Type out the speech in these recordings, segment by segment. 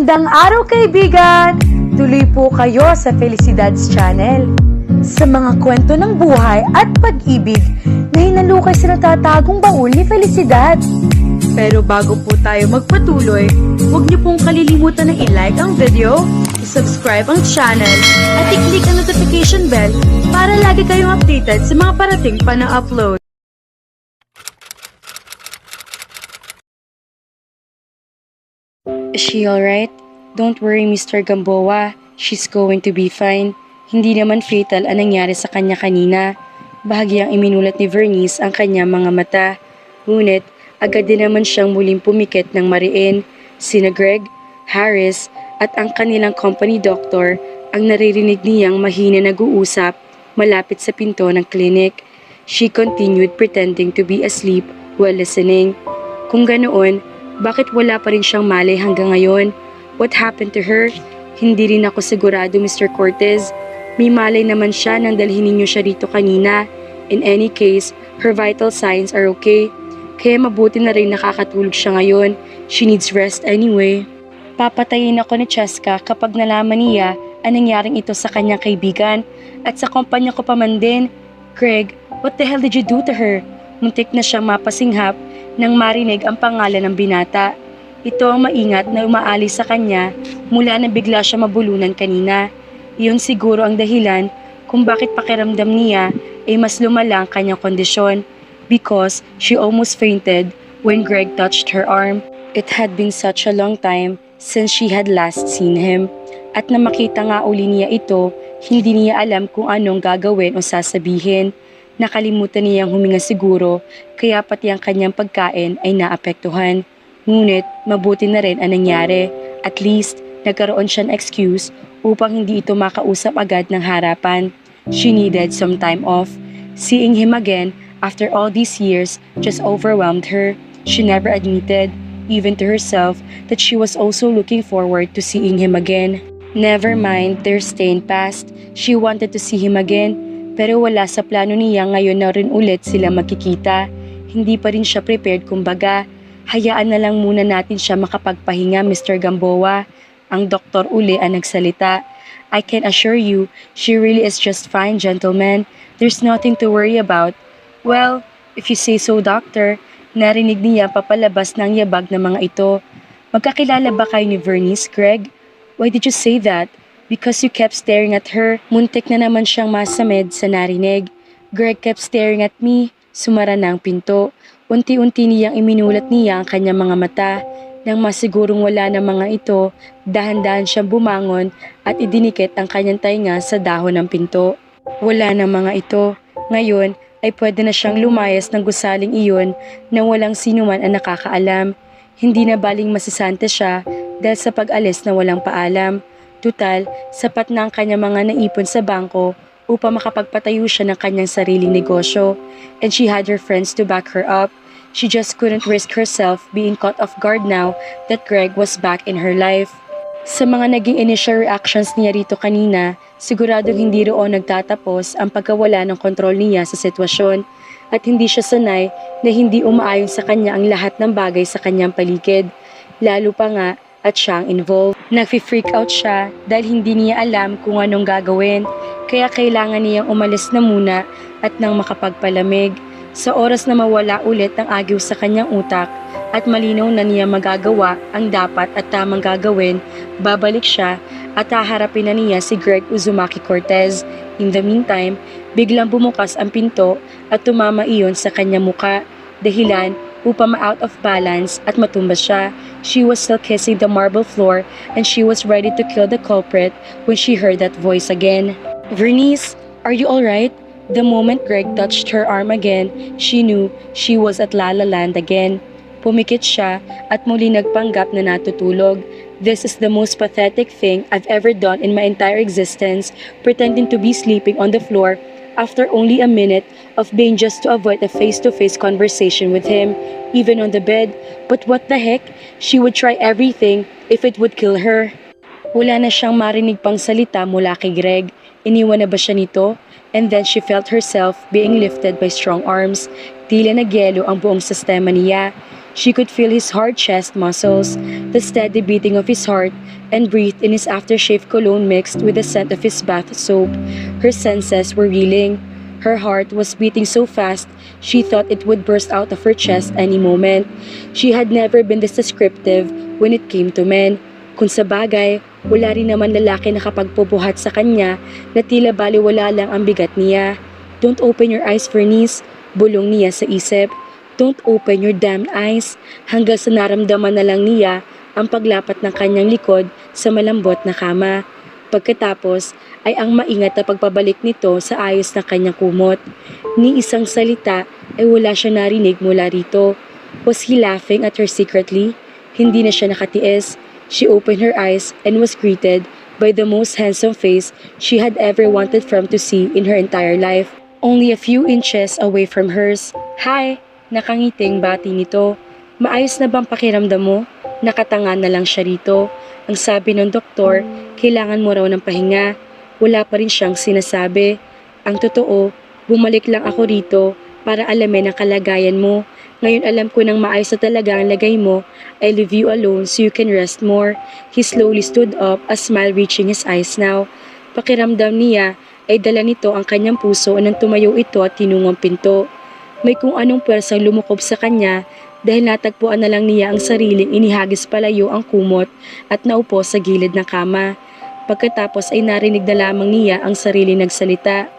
Magandang araw kaibigan! Tuloy po kayo sa Felicidad's Channel. Sa mga kwento ng buhay at pag-ibig na hinalukay sa natatagong baul ni Felicidad. Pero bago po tayo magpatuloy, huwag niyo pong kalilimutan na i-like ang video, i-subscribe ang channel, at i-click ang notification bell para lagi kayong updated sa mga parating pa na upload. Is she alright? Don't worry, Mr. Gamboa. She's going to be fine. Hindi naman fatal ang nangyari sa kanya kanina. Bahagyang iminulat ni Vernice ang kanyang mga mata. Ngunit, agad din naman siyang muling pumikit ng mariin. Sina Greg, Harris, at ang kanilang company doctor ang naririnig niyang mahina nag-uusap malapit sa pinto ng clinic. She continued pretending to be asleep while listening. Kung ganoon, bakit wala pa rin siyang malay hanggang ngayon? What happened to her? Hindi rin ako sigurado, Mr. Cortez. May malay naman siya nang dalhin ninyo siya rito kanina. In any case, her vital signs are okay. Kaya mabuti na rin nakakatulog siya ngayon. She needs rest anyway. Papatayin ako ni Cheska kapag nalaman niya ang nangyaring ito sa kanyang kaibigan at sa kumpanya ko pa man din. Greg, what the hell did you do to her? Muntik na siyang mapasinghap nang marinig ang pangalan ng binata. Ito ang maingat na umaalis sa kanya mula na bigla siya mabulunan kanina. Iyon siguro ang dahilan kung bakit pakiramdam niya ay mas lumala ang kanyang kondisyon because she almost fainted when Greg touched her arm. It had been such a long time since she had last seen him. At na makita nga uli niya ito, hindi niya alam kung anong gagawin o sasabihin. Nakalimutan niyang huminga siguro, kaya pati ang kanyang pagkain ay naapektuhan. Ngunit, mabuti na rin ang nangyari. At least, nagkaroon siya ng excuse upang hindi ito makausap agad ng harapan. She needed some time off. Seeing him again, after all these years, just overwhelmed her. She never admitted, even to herself, that she was also looking forward to seeing him again. Never mind their staying past, she wanted to see him again. Pero wala sa plano niya ngayon na rin ulit sila magkikita. Hindi pa rin siya prepared kumbaga. Hayaan na lang muna natin siya makapagpahinga, Mr. Gamboa. Ang doktor uli ang nagsalita. I can assure you, she really is just fine, gentlemen. There's nothing to worry about. Well, if you say so, doctor. Narinig niya papalabas ng yabag ng mga ito. Magkakilala ba kayo ni Vernice, Greg? Why did you say that? Because you kept staring at her. Muntik na naman siyang masamid sa narinig. Greg kept staring at me. Sumara na ang pinto. Unti-unti niyang iminulat niya ang kanyang mga mata. Nang masigurong wala na mga ito, dahan-dahan siyang bumangon at idinikit ang kanyang tainga sa dahon ng pinto. Wala na mga ito. Ngayon ay pwede na siyang lumayas ng gusaling iyon nang walang sinuman ang nakakaalam. Hindi na baling masisante siya dahil sa pag-alis na walang paalam. Tutal, sapat na ang kanyang mga naipon sa bangko upang makapagpatayo siya ng kanyang sariling negosyo. And she had her friends to back her up. She just couldn't risk herself being caught off guard now that Greg was back in her life. Sa mga naging initial reactions niya rito kanina, siguradong hindi roon nagtatapos ang pagkawala ng kontrol niya sa sitwasyon at hindi siya sanay na hindi umaayon sa kanya ang lahat ng bagay sa kanyang paligid. Lalo pa nga at siyang involved. Nag-freak out siya dahil hindi niya alam kung anong gagawin, kaya kailangan niyang umalis na muna at nang makapagpalamig. Sa oras na mawala ulit ang agyo sa kanyang utak at malinaw na niya magagawa ang dapat at tamang gagawin, babalik siya at haharapin na niya si Greg Uzumaki Cortez. In the meantime, biglang bumukas ang pinto at tumama iyon sa kanyang muka. Dahilan upang ma-out of balance at matumba siya. She was still kissing the marble floor and she was ready to kill the culprit when she heard that voice again. Vernice, are you alright? The moment Greg touched her arm again, she knew she was at La La Land again. Pumikit siya at muli nagpanggap na natutulog. This is the most pathetic thing I've ever done in my entire existence, pretending to be sleeping on the floor after only a minute of being just to avoid a face-to-face conversation with him, even on the bed. But what the heck? She would try everything if it would kill her. Wala na siyang marinig pang salita mula kay Greg. Iniwan na ba siya nito? And then she felt herself being lifted by strong arms. Tila nagyelo ang buong sistema niya. She could feel his hard chest muscles, the steady beating of his heart, and breathed in his aftershave cologne mixed with the scent of his bath soap. Her senses were reeling. Her heart was beating so fast, she thought it would burst out of her chest any moment. She had never been this descriptive when it came to men. Kung sa bagay, wala rin naman lalaki na kapagpupuhat sa kanya na tila baliwala lang ang bigat niya. Don't open your eyes, Vernice, bulong niya sa isip. Don't open your damn eyes, hanggang sa naramdaman na lang niya ang paglapat ng kanyang likod sa malambot na kama. Pagkatapos ay ang maingat na pagpabalik nito sa ayos ng kanyang kumot. Ni isang salita ay wala siya narinig mula rito. Was he laughing at her secretly? Hindi na siya nakatiis. She opened her eyes and was greeted by the most handsome face she had ever wanted from to see in her entire life. Only a few inches away from hers. Hi! Nakangiting bati nito. Maayos na bang pakiramdam mo? Nakatanga na lang siya rito. Ang sabi ng doktor, kailangan mo raw ng pahinga. Wala pa rin siyang sinasabi. Ang totoo, bumalik lang ako rito para alamin ang kalagayan mo. Ngayon alam ko nang maayos na talaga ang lagay mo. I leave you alone so you can rest more. He slowly stood up, a smile reaching his eyes now. Pakiramdam niya ay dala nito ang kanyang puso nang tumayo ito at tinungong pinto. May kung anong pwersang lumukob sa kanya dahil natagpuan na lang niya ang sariling inihagis palayo ang kumot at naupo sa gilid ng kama. Pagkatapos ay narinig na lamang niya ang sarili nagsalita.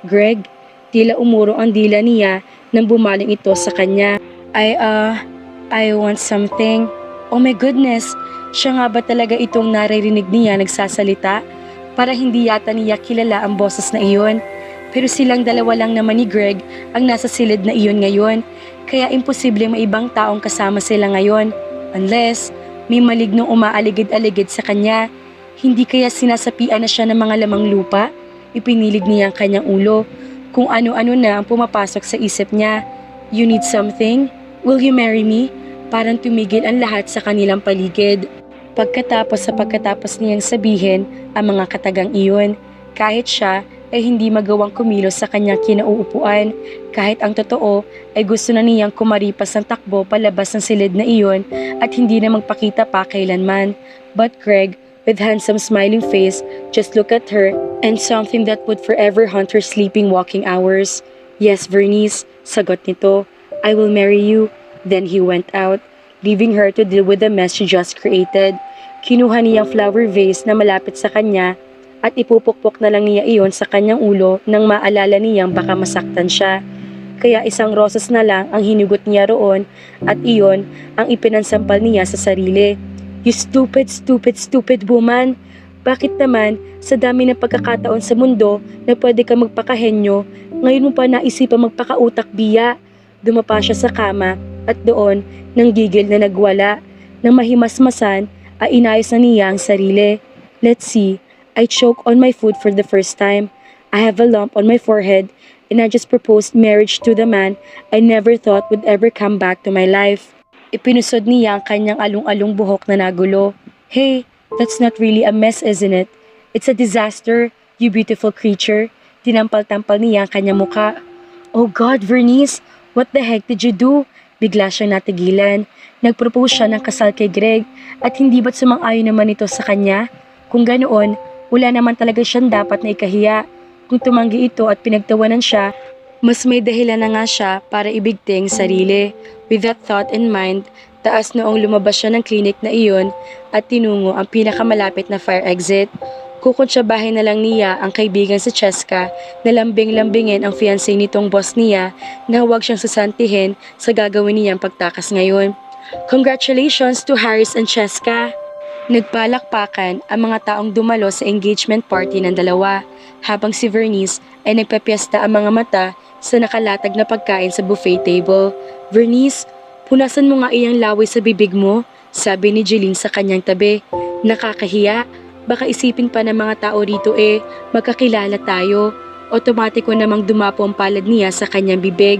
Greg, tila umurong ang dila niya nang bumaling ito sa kanya. I want something. Oh my goodness, siya nga ba talaga itong naririnig niya nagsasalita? Para hindi yata niya kilala ang boses na iyon. Pero silang dalawa lang naman ni Greg ang nasa silid na iyon ngayon, kaya imposible may ibang taong kasama sila ngayon. Unless, may malignong umaaligid-aligid sa kanya. Hindi kaya sinasapian na siya ng mga lamang lupa? Ipinilig niya ang kanyang ulo. Kung ano-ano na ang pumapasok sa isip niya. You need something? Will you marry me? Parang tumigil ang lahat sa kanilang paligid. Pagkatapos niyang sabihin ang mga katagang iyon, kahit siya ay hindi magawang kumilos sa kanyang kinauupuan. Kahit ang totoo ay gusto na niyang kumaripas ng takbo palabas ng silid na iyon at hindi na magpakita pa kailanman. But Greg, with handsome smiling face, just looked at her and something that would forever haunt her sleeping walking hours. Yes, Vernice, sagot nito. I will marry you. Then he went out, leaving her to deal with the mess she just created. Kinuha niyang flower vase na malapit sa kanya at ipupukpok na lang niya iyon sa kanyang ulo nang maalala niyang baka masaktan siya. Kaya isang rosas na lang ang hinugot niya roon at iyon ang ipinansampal niya sa sarili. You stupid, stupid, stupid woman! Bakit naman sa dami ng pagkakataon sa mundo na pwede ka magpakahenyo, ngayon mo pa naisipang magpakautak biya? Dumapa siya sa kama at doon nang gigil na nagwala. Nang mahimasmasan ay inayos na niya ang sarili. Let's see. I choke on my food for the first time. I have a lump on my forehead and I just proposed marriage to the man I never thought would ever come back to my life. Ipinusod niya ang kanyang alung-alung buhok na nagulo. Hey, that's not really a mess, isn't it? It's a disaster, you beautiful creature. Tinampal-tampal niya ang kanyang muka. Oh God, Vernice, what the heck did you do? Bigla siyang natigilan. Nagpropose siya ng kasal kay Greg at hindi ba't sumang-ayon naman ito sa kanya? Kung ganoon, wala naman talaga siyang dapat na ikahiya. Kung tumanggi ito at pinagtawanan siya, mas may dahilan na nga siya para ibigti ang sarili. With that thought in mind, taas noong lumabas siya ng klinik na iyon at tinungo ang pinakamalapit na fire exit. Kukuntsabahin na lang niya ang kaibigan si Cheska na lambing-lambingin ang fiancé nitong boss niya na huwag siyang sasantihin sa gagawin niyang pagtakas ngayon. Congratulations to Harris and Cheska! Nagpalakpakan ang mga taong dumalo sa engagement party ng dalawa, habang si Vernice ay nagpapiesta ang mga mata sa nakalatag na pagkain sa buffet table. Vernice, punasan mo nga iyang laway sa bibig mo, sabi ni Jeline sa kanyang tabi. Nakakahiya, baka isipin pa ng mga tao rito magkakilala tayo. Otomatiko namang dumapo ang palad niya sa kanyang bibig.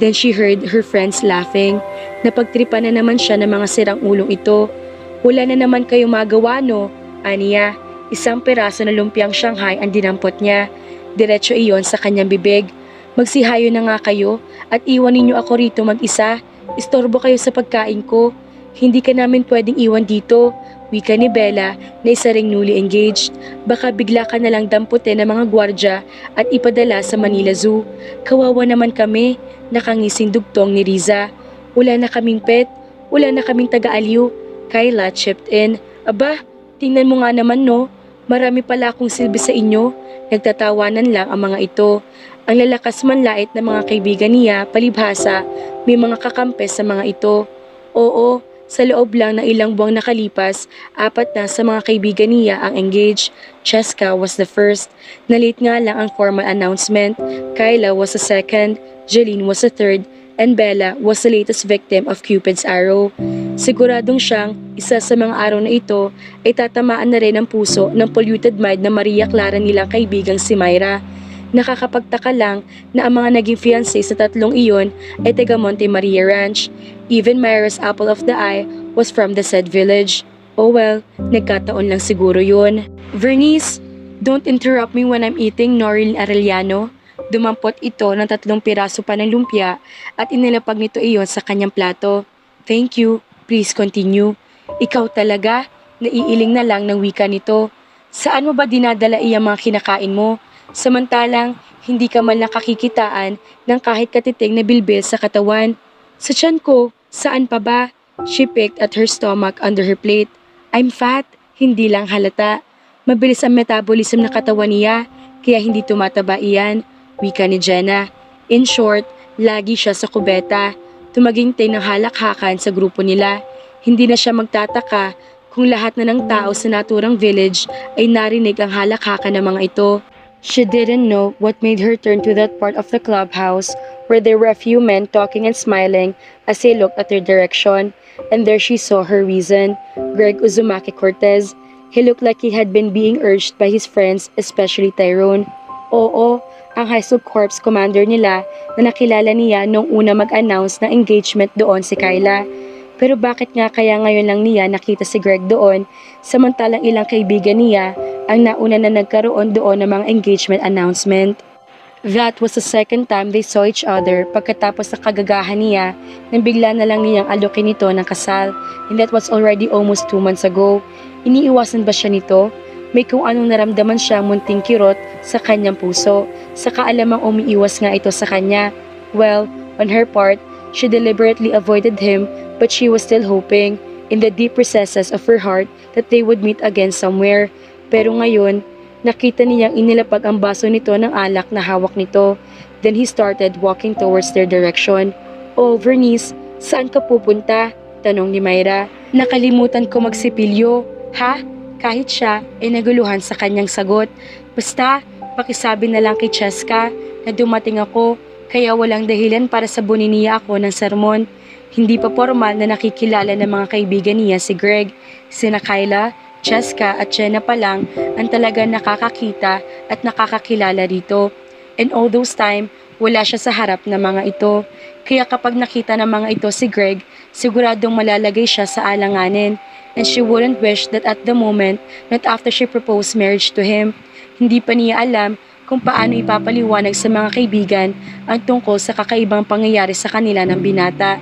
Then she heard her friends laughing. Napagtripan na naman siya ng mga sirang ulong ito. Wala na naman kayo magawa no, aniya. Isang peraso na lumpiang Shanghai ang dinampot niya. Diretso iyon sa kanyang bibig. Magsihayo na nga kayo at iwan ninyo ako rito mag-isa. Istorbo kayo sa pagkain ko. Hindi ka namin pwedeng iwan dito. Wika ni Bella na isa ring newly engaged. Baka bigla ka nalang damputin ng mga gwardya at ipadala sa Manila Zoo. Kawawa naman kami, nakangising dugtong ni Riza. Wala na kaming pet, wala na kaming taga-aliw. Kyla chipped in. Aba, tingnan mo nga naman no, marami pala akong silbi sa inyo. Nagtatawanan lang ang mga ito. Ang lalakas manlait ng mga kaibigan niya, palibhasa, may mga kakampes sa mga ito. Oo, sa loob lang ng ilang buwang nakalipas, 4 na sa mga kaibigan niya ang engaged. Cheska was the first. Nalate nga lang ang formal announcement. Kyla was the second, Jeline was the third, and Bella was the latest victim of Cupid's arrow. Siguradong siyang isa sa mga araw na ito ay tatamaan na rin ang puso ng polluted mind na Maria Clara nilang kaibigang si Myra. Nakakapagtaka lang na ang mga naging fiancé sa tatlong iyon ay taga Monte Maria Ranch. Even Myra's apple of the eye was from the said village. Oh well, nagkataon lang siguro yun. Vernice, don't interrupt me when I'm eating, Noreen Arellano. Dumampot ito ng 3 piraso pa ng lumpia at inilapag nito iyon sa kanyang plato. Thank you, please continue. Ikaw talaga, naiiling na lang ng wika nito. Saan mo ba dinadala iyang mga kinakain mo? Samantalang, hindi ka man nakakikitaan ng kahit katiting na bilbil sa katawan. Sa tiyan ko, saan pa ba? She picked at her stomach under her plate. I'm fat, hindi lang halata. Mabilis ang metabolism ng katawan niya, kaya hindi tumataba iyan, wika ni Jenna. In short, lagi siya sa kubeta. Tumagingtay ng halakhakan sa grupo nila. Hindi na siya magtataka kung lahat na ng tao sa naturang village ay narinig ang halakhakan ng mga ito. She didn't know what made her turn to that part of the clubhouse where there were a few men talking and smiling as they looked at her direction, and there she saw her reason, Greg Uzumaki Cortez. He looked like he had been being urged by his friends, especially Tyrone. Oo, ang high school corps commander nila na nakilala niya nung una mag-announce ng engagement doon si Kyla. Pero bakit nga kaya ngayon lang niya nakita si Greg doon, samantalang ilang kaibigan niya ang nauna na nagkaroon doon ng mga engagement announcement? That was the second time they saw each other pagkatapos sa kagagahan niya nang bigla na lang niyang alokin nito ng kasal, and that was already almost 2 months ago. Iniiwasan ba siya nito? May kung anong naramdaman siya munting kirot sa kanyang puso, saka alamang umiiwas nga ito sa kanya. Well, on her part, she deliberately avoided him, but she was still hoping in the deep recesses of her heart that they would meet again somewhere. Pero ngayon, nakita niyang inilapag ang baso nito ng alak na hawak nito. Then he started walking towards their direction. Oh, Vernice, saan ka pupunta? Tanong ni Myra. Nakalimutan ko magsipilyo. Ha? Kahit siya ay naguluhan sa kanyang sagot. Basta, pakisabi na lang kay Cheska na dumating ako, kaya walang dahilan para sabunin niya ako ng sermon. Hindi pa formal na nakikilala ng mga kaibigan niya si Greg. Sina Kyla, Cheska at Jenna pa lang ang talaga nakakakita at nakakakilala rito. And all those time, wala siya sa harap ng mga ito. Kaya kapag nakita ng mga ito si Greg, siguradong malalagay siya sa alanganin. And she wouldn't wish that at the moment, not after she proposed marriage to him. Hindi pa niya alam kung paano ipapaliwanag sa mga kaibigan ang tungkol sa kakaibang pangyayari sa kanila ng binata.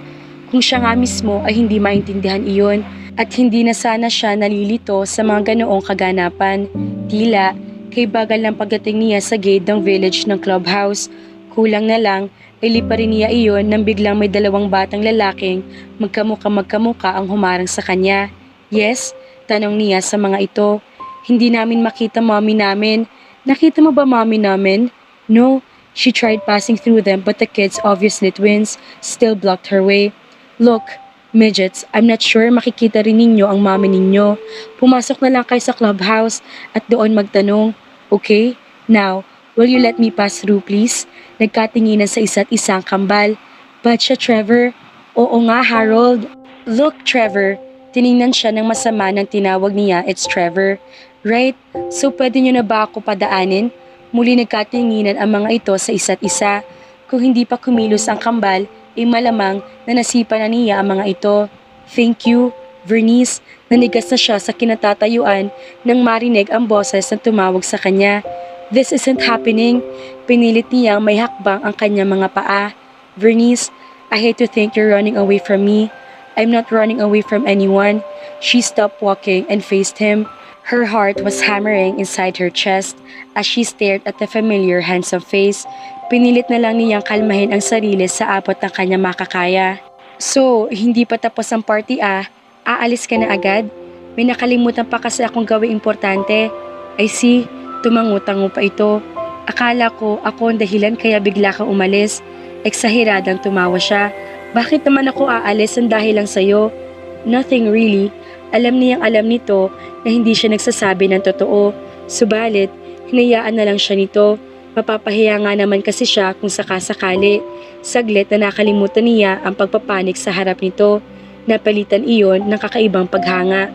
Kung siya nga mismo ay hindi maintindihan iyon at hindi na sana siya nalilito sa mga ganoong kaganapan. Tila, kay bagal ng pagdating niya sa gate ng village ng clubhouse. Kulang na lang, ay liparin niya iyon nang biglang may 2 batang lalaking magkamuka ang humarang sa kanya. Yes, tanong niya sa mga ito. Hindi namin makita mommy namin. Nakita mo ba mommy namin? No, she tried passing through them but the kids, obviously twins, still blocked her way. Look, midgets, I'm not sure makikita rin ninyo ang mommy ninyo. Pumasok na lang kayo sa clubhouse at doon magtanong. Okay? Now, will you let me pass through please? Nagkatinginan sa isa't isang kambal. But siya, Trevor? Oo nga, Harold. Look, Trevor. Tiningnan siya ng masama nang tinawag niya, it's Trevor. Right? So pwede niyo na ba ako padaanin? Muli nagkatinginan ang mga ito sa isa't isa. Kung hindi pa kumilos ang kambal, ay malamang na nasipa na niya ang mga ito. Thank you, Vernice. Nanigas na siya sa kinatatayuan nang marinig ang boses na tumawag sa kanya. This isn't happening. Pinilit niyang may hakbang ang kanyang mga paa. Vernice, I hate to think you're running away from me. I'm not running away from anyone. She stopped walking and faced him. Her heart was hammering inside her chest as she stared at the familiar handsome face. Pinilit na lang niyang kalmahin ang sarili sa abot ng kanya makakaya. So, hindi pa tapos ang party ah? Aalis ka na agad? May nakalimutan pa kasi akong gawing importante. I see, tumangutango pa ito. Akala ko ako ang dahilan kaya bigla kang umalis. Eksahiradang tumawa siya. Bakit naman ako aalis ang dahil lang sa'yo? Nothing really. Alam niyang alam nito na hindi siya nagsasabi ng totoo. Subalit, hinayaan na lang siya nito. Mapapahiya nga naman kasi siya kung sakasakali. Saglit na nakalimutan niya ang pagpapanik sa harap nito. Napalitan iyon ng kakaibang paghanga.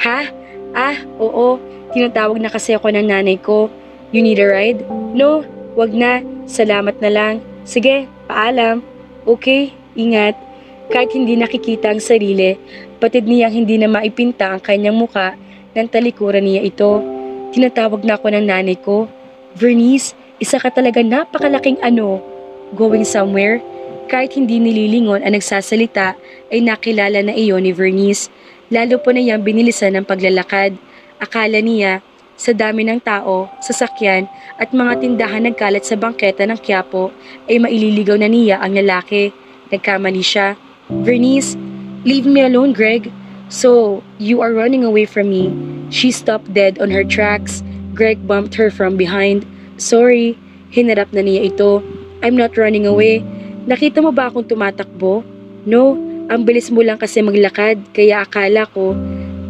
Ha? Ah, oo. Tinatawag na kasi ako ng nanay ko. You need a ride? No, wag na. Salamat na lang. Sige, paalam. Okay, ingat. Kahit hindi nakikita ang sarili, patid niyang hindi na maipinta ang kanyang muka nang talikuran niya ito. Tinatawag na ako ng nanay ko. Vernice, isa ka talaga napakalaking ano. Going somewhere? Kahit hindi nililingon ang nagsasalita, ay nakilala na iyon ni Vernice. Lalo po na niyang binilisan ng paglalakad. Akala niya, sa dami ng tao, sasakyan at mga tindahan nagkalat sa bangketa ng Quiapo ay maililigaw na niya ang lalaki. Nagkamali siya. Vernice, leave me alone, Greg. So, you are running away from me. She stopped dead on her tracks. Greg bumped her from behind. Sorry, hinarap na niya ito. I'm not running away. Nakita mo ba akong tumatakbo? No, ang bilis mo lang kasi maglakad, kaya akala ko,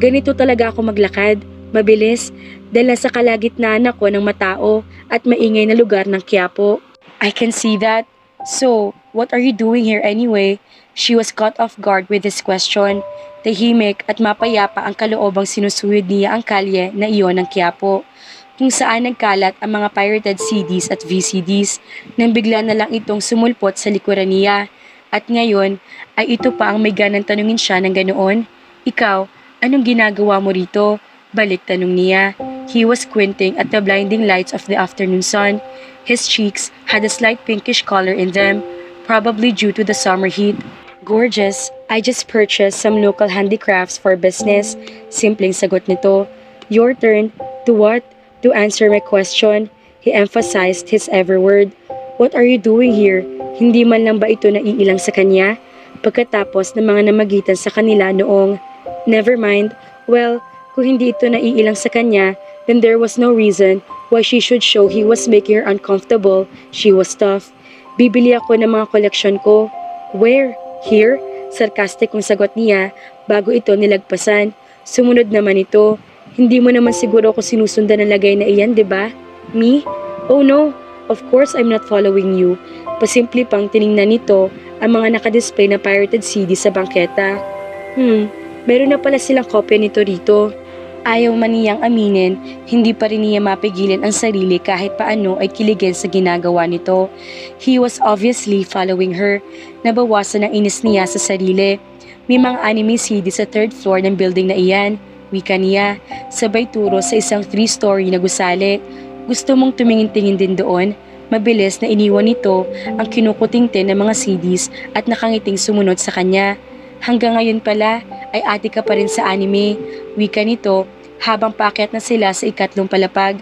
ganito talaga ako maglakad. Mabilis, dahil nasa kalagitnaan ako ng matao at maingay na lugar ng Quiapo. I can see that. So, what are you doing here anyway? She was caught off guard with this question. Tahimik at mapayapa ang kaloobang sinusuyod niya ang kalye na iyon ng Quiapo, kung saan nagkalat ang mga pirated CDs at VCDs nang bigla na lang itong sumulpot sa likuran niya. At ngayon ay ito pa ang may ganang tanungin siya ng ganoon. Ikaw, anong ginagawa mo rito? Balik tanong niya. He was squinting at the blinding lights of the afternoon sun. His cheeks had a slight pinkish color in them, probably due to the summer heat. Gorgeous, I just purchased some local handicrafts for business. Simpleng sagot nito. Your turn. To what? To answer my question. He emphasized his every word. What are you doing here? Hindi man lang ba ito naiilang sa kanya? Pagkatapos ng mga namagitan sa kanila noong, never mind, well, kung hindi ito naiilang sa kanya, then there was no reason why she should show he was making her uncomfortable. She was tough. Bibili ako ng mga koleksyon ko. Where? Here? Sarcastic kong sagot niya bago ito nilagpasan. Sumunod naman ito. Hindi mo naman siguro ako sinusundan ng lagay na iyan, di ba? Me? Oh no, of course I'm not following you. Pasimple pang tiningnan nito ang mga nakadisplay na pirated CD sa bangketa. Meron na pala silang kopya nito rito. Ayaw man niyang aminin, hindi pa rin niya mapigilan ang sarili kahit paano ay kiligin sa ginagawa nito. He was obviously following her. Nabawasan ang inis niya sa sarili. May mga anime CD sa third floor ng building na iyan. Wika niya, sabay turo sa isang 3-story na gusali. Gusto mong tumingin-tingin din doon? Mabilis na iniwan nito ang kinukutingtin ng mga CDs at nakangiting sumunod sa kanya. Hanggang ngayon pala ay ate ka pa rin sa anime. Wika nito habang paakyat na sila sa ikatlong palapag.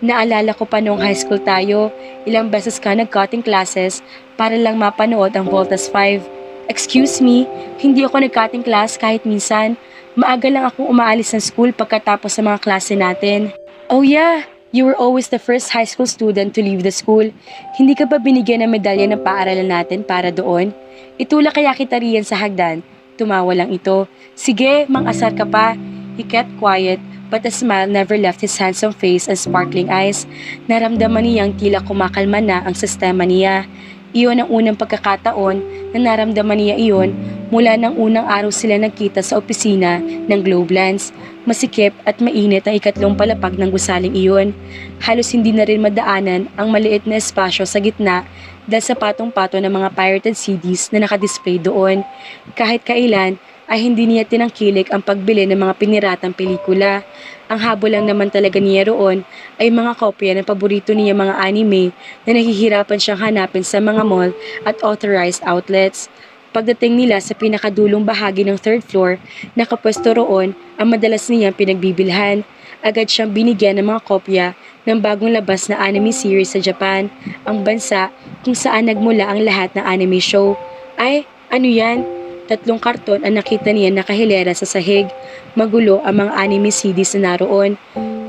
Naalala ko pa noong high school tayo, ilang beses ka nag-cutting classes para lang mapanood ang Voltas 5. Excuse me, hindi ako nag-cutting class kahit minsan. Maaga lang akong umaalis ng school pagkatapos sa mga klase natin. Oh yeah, you were always the first high school student to leave the school. Hindi ka ba binigyan ng medalya ng paaralan natin para doon? Itulak kaya kita riyan sa hagdan. Tumawa lang ito. Sige, mang-asar ka pa. He kept quiet, but a smile never left his handsome face and sparkling eyes. Naramdaman niyang tila kumakalma na ang sistema niya. Iyon ang unang pagkakataon na naramdaman niya iyon mula nang unang araw sila nagkita sa opisina ng Globelands. Masikip at mainit ang ikatlong palapag ng gusaling iyon. Halos hindi na rin madaanan ang maliit na espasyo sa gitna dahil sa patong-pato ng mga pirated CDs na nakadisplay doon. Kahit kailan ay hindi niya tinangkilik ang pagbili ng mga piniratang pelikula. Ang habol lang naman talaga niya roon ay mga kopya ng paborito niya mga anime na nahihirapan siyang hanapin sa mga mall at authorized outlets. Pagdating nila sa pinakadulong bahagi ng third floor, nakapwesto roon ang madalas niyang pinagbibilhan. Agad siyang binigyan ng mga kopya ng bagong labas na anime series sa Japan, ang bansa kung saan nagmula ang lahat ng anime show. Ay, ano yan? 3 karton ang nakita niya nakahilera sa sahig. Magulo ang mga anime CDs na naroon.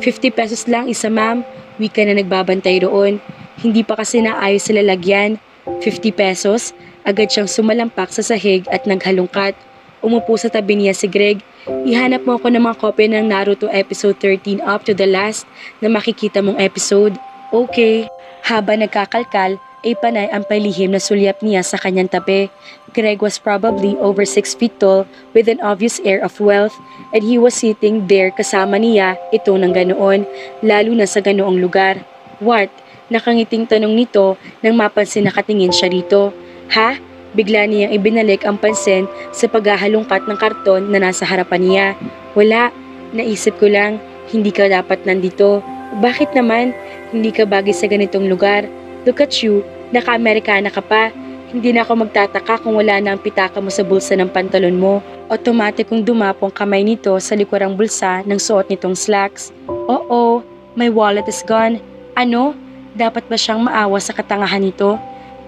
50 pesos lang isa ma'am, wika na nagbabantay roon. Hindi pa kasi naayos sa lalagyan. 50 pesos? Agad siyang sumalampak sa sahig at naghalungkat. Umupo sa tabi niya si Greg. Ihanap mo ako ng mga kopya ng Naruto episode 13 up to the last na makikita mong episode. Okay. Habang nagkakalkal, ay panay ang palihim na sulyap niya sa kanyang tabi. Greg was probably over 6 feet tall with an obvious air of wealth and he was sitting there kasama niya ito ng ganoon, lalo na sa ganoong lugar. What? Nakangiting tanong nito nang mapansin na katingin siya rito. Ha? Bigla niyang ibinalik ang pansin sa paghahalungkat ng karton na nasa harapan niya. Wala. Naisip ko lang, hindi ka dapat nandito. Bakit naman? Hindi ka bagay sa ganitong lugar. Look at you, naka-Amerikana ka pa. Hindi na ako magtataka kung wala na ang pitaka mo sa bulsa ng pantalon mo. Otomatikong dumapong kamay nito sa likurang bulsa ng suot nitong slacks. Oo, my wallet is gone. Ano? Dapat ba siyang maawa sa katangahan nito?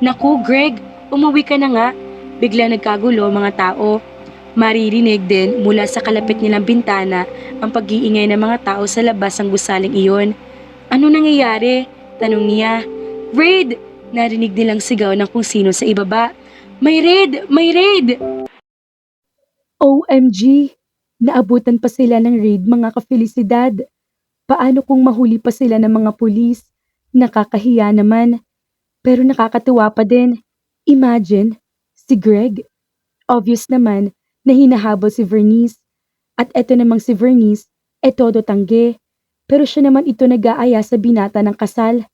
Naku, Greg, umuwi ka na nga. Bigla nagkagulo mga tao. Maririnig din mula sa kalapit nilang bintana ang pag-iingay ng mga tao sa labas ng gusaling iyon. Ano nangyayari? Tanong niya. Raid! Narinig nilang sigaw ng kung sino sa ibaba. May raid! May raid! OMG! Naabutan pa sila ng raid mga ka-felicidad. Paano kung mahuli pa sila ng mga pulis? Nakakahiya naman. Pero nakakatuwa pa din. Imagine, si Greg. Obvious naman na hinahabol si Vernice. At eto namang si Vernice, todo tangge. Pero siya naman ito nag-aaya sa binata ng kasal.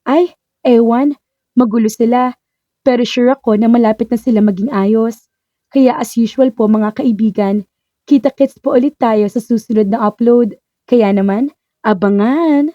Ay, ewan, magulo sila. Pero sure ako na malapit na sila maging ayos. Kaya as usual po mga kaibigan, kita-kits po ulit tayo sa susunod na upload. Kaya naman, abangan!